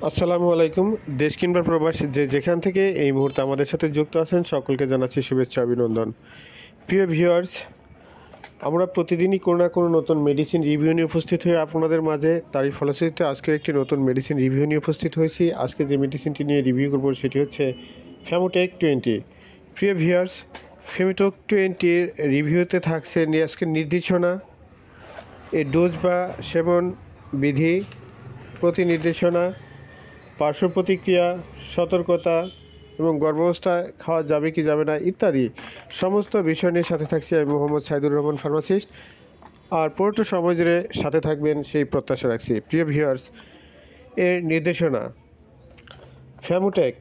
আসসালামু আলাইকুম। দেশ কিংবা প্রবাস যেখান থেকে এই মুহূর্তে আমাদের সাথে যুক্ত আছেন সকলকে জানাচ্ছি শুভেচ্ছা অভিনন্দন। প্রিয় ভিউয়ার্স, আমরা প্রতিদিনই কোনো না কোনো নতুন মেডিসিন রিভিউ নিয়ে উপস্থিত হয়ে আপনাদের মাঝে, তারই ফলশ্রুতিতে আজকে একটি নতুন মেডিসিন রিভিউ নিয়ে উপস্থিত হয়েছি। আজকে যে মেডিসিনটি নিয়ে রিভিউ করব সেটি হচ্ছে ফ্যামোটেক 20। প্রিয় ভিউয়ার্স, ফ্যামোটেক 20-র রিভিউতে থাকছে আজকের নির্দেশনা, এর ডোজ বা সেবন বিধি, প্রতি নির্দেশনা, পার্শ্ব প্রতিক্রিয়া, সতর্কতা এবং গর্ভাবস্থায় খাওয়া যাবে কি যাবে না ইত্যাদি সমস্ত বিষয় নিয়ে সাথে থাকছি আমি মোহাম্মদ সাইদুর রহমান ফার্মাসিস্ট। আর পুরোটা সময় জুড়ে সাথে থাকবেন সেই প্রত্যাশা রাখছি। প্রিয় ভিউয়ার্স, এর নির্দেশনা ফ্যামোটেক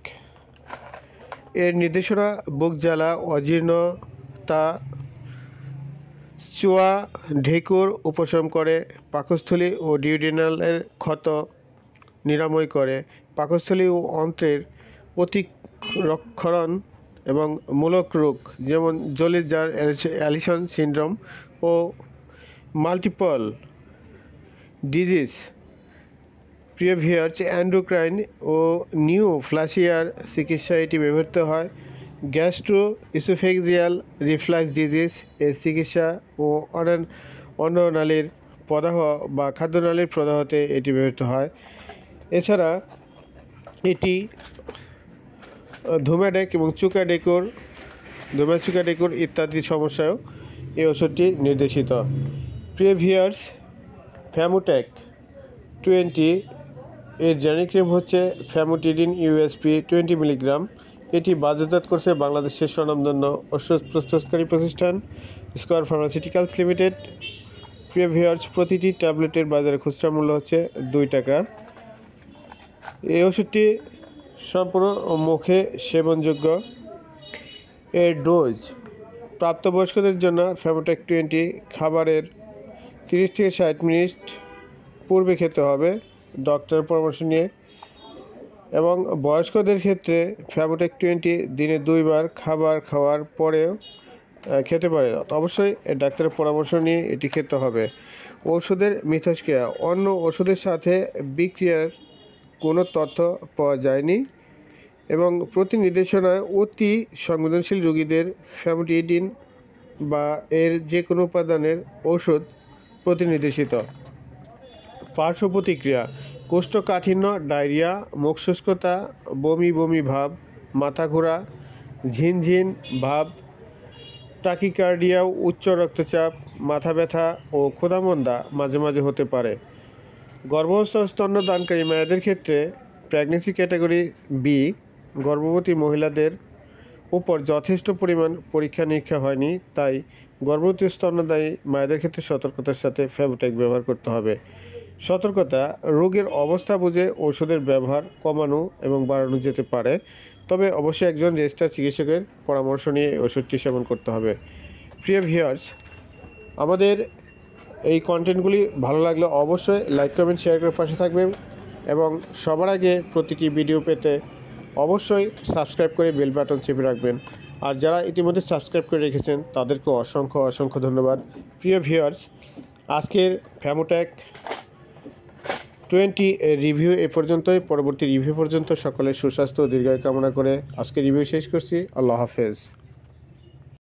এর নির্দেশনা বুক জ্বালা, অজীর্ণতা, চুয়া ঢেকুর উপশম করে, পাকস্থলী ও ডিউডিনালের ক্ষত নিরাময় করে, পাকস্থলী ও অন্ত্রের অতিরক্ষণ এবং মূলক রোগ যেমন জলির জার অ্যালিসন সিনড্রোম ও মাল্টিপল ডিজিজ, প্রিয় ভিউয়ার্স, অ্যান্ডোক্রাইন ও নিউপ্লাসিয়ার চিকিৎসা এটি ব্যবহৃত হয়। গ্যাস্ট্রো ইসোফেজিয়াল রিফ্লাক্স ডিজিজ এর চিকিৎসা ও অন্ননালীর প্রদাহ বা খাদ্যনালীর প্রদাহতে এটি ব্যবহৃত হয়। এছাড়া এটি ধুমেডেক এবং চুকাডেকুর ইত্যাদি সমস্যায়ও এই ওষুধটি নির্দেশিত। প্রিয় ভিউয়ার্স, ফ্যামোটেক 20 এর জেনেরিক নেম হচ্ছে ফ্যামোটিডিন ইউএসপি 20 মিলিগ্রাম। এটি বাজারজাত করছে বাংলাদেশের স্বনামধন্য ওষুধ প্রস্তুতকারী প্রতিষ্ঠান স্কয়ার ফার্মাসিউটিক্যালস লিমিটেড। প্রিয় ভিউয়ার্স, প্রতিটি ট্যাবলেটের বাজারে খুচরা মূল্য হচ্ছে 2 টাকা। এই ওষুধটি সম্পূর্ণ মুখে সেবনযোগ্য। এর ডোজ প্রাপ্তবয়স্কদের জন্য ফ্যামোটেক 20 খাবারের 30 থেকে 60 মিনিট পূর্বে খেতে হবে ডক্টরের পরামর্শ নিয়ে, এবং বয়স্কদের ক্ষেত্রে ফ্যামোটেক 20 দিনে 2 বার খাবার খাওয়ার পরেও খেতে পারে। অবশ্যই ডাক্তারের পরামর্শ নিয়ে এটি খেতে হবে। ওষুধের মিথস্ক্রিয়া, অন্য ওষুধের সাথে বিক্রিয়ার কোনো তথ্য পাওয়া যায়নি এবং প্রতি নির্দেশনায় অতি সংবেদনশীল রোগীদের ফ্যামোটিডিন বা এর যে কোনো উপাদানের ওষুধ প্রতি নির্দেশিত। পার্শ্ব প্রতিক্রিয়া, কোষ্ঠকাঠিন্য, ডায়রিয়া, মুখ শুষ্কতা, বমি ভাব, মাথা ঘোরা, ঝিনঝিন ভাব, টাকিকার্ডিয়া, উচ্চ রক্তচাপ, মাথা ব্যথা ও ক্ষুধামন্দা মাঝে মাঝে হতে পারে। গর্ভস্থ স্তন্যদানকারী মায়েদের ক্ষেত্রে প্রেগন্যান্সি ক্যাটাগরি বি গর্ভবতী মহিলাদের উপর যথেষ্ট পরিমাণ পরীক্ষা নিরীক্ষা হয়নি, তাই গর্ভবতী স্তন্যদায়ী মায়েদের ক্ষেত্রে সতর্কতার সাথে ফ্যামোটেক ব্যবহার করতে হবে। সতর্কতা, রোগের অবস্থা বুঝে ওষুধের ব্যবহার কমানো এবং বাড়ানো যেতে পারে, তবে অবশ্যই একজন রেজিস্টার্ড চিকিৎসকের পরামর্শ নিয়ে ওষুধটি সেবন করতে হবে। প্রিয় ভিউয়ার্স, আমাদের এই কন্টেন্টগুলি ভালো লাগলে অবশ্যই লাইক কমেন্ট শেয়ার করে পাশে থাকবেন এবং সবার আগে প্রতিটি ভিডিও পেতে অবশ্যই সাবস্ক্রাইব করে বেল বাটন চেপে রাখবেন। আর যারা ইতিমধ্যে সাবস্ক্রাইব করে রেখেছেন তাদেরকে অসংখ্য ধন্যবাদ। প্রিয় ভিউয়ার্স, আজকের ফ্যামোটেক 20 রিভিউ এ পর্যন্তই। পরবর্তী রিভিউ পর্যন্ত সকলের সুস্বাস্থ্য ও দীর্ঘায়ু কামনা করে আজকে রিভিউ শেষ করছি। আল্লাহ হাফেজ।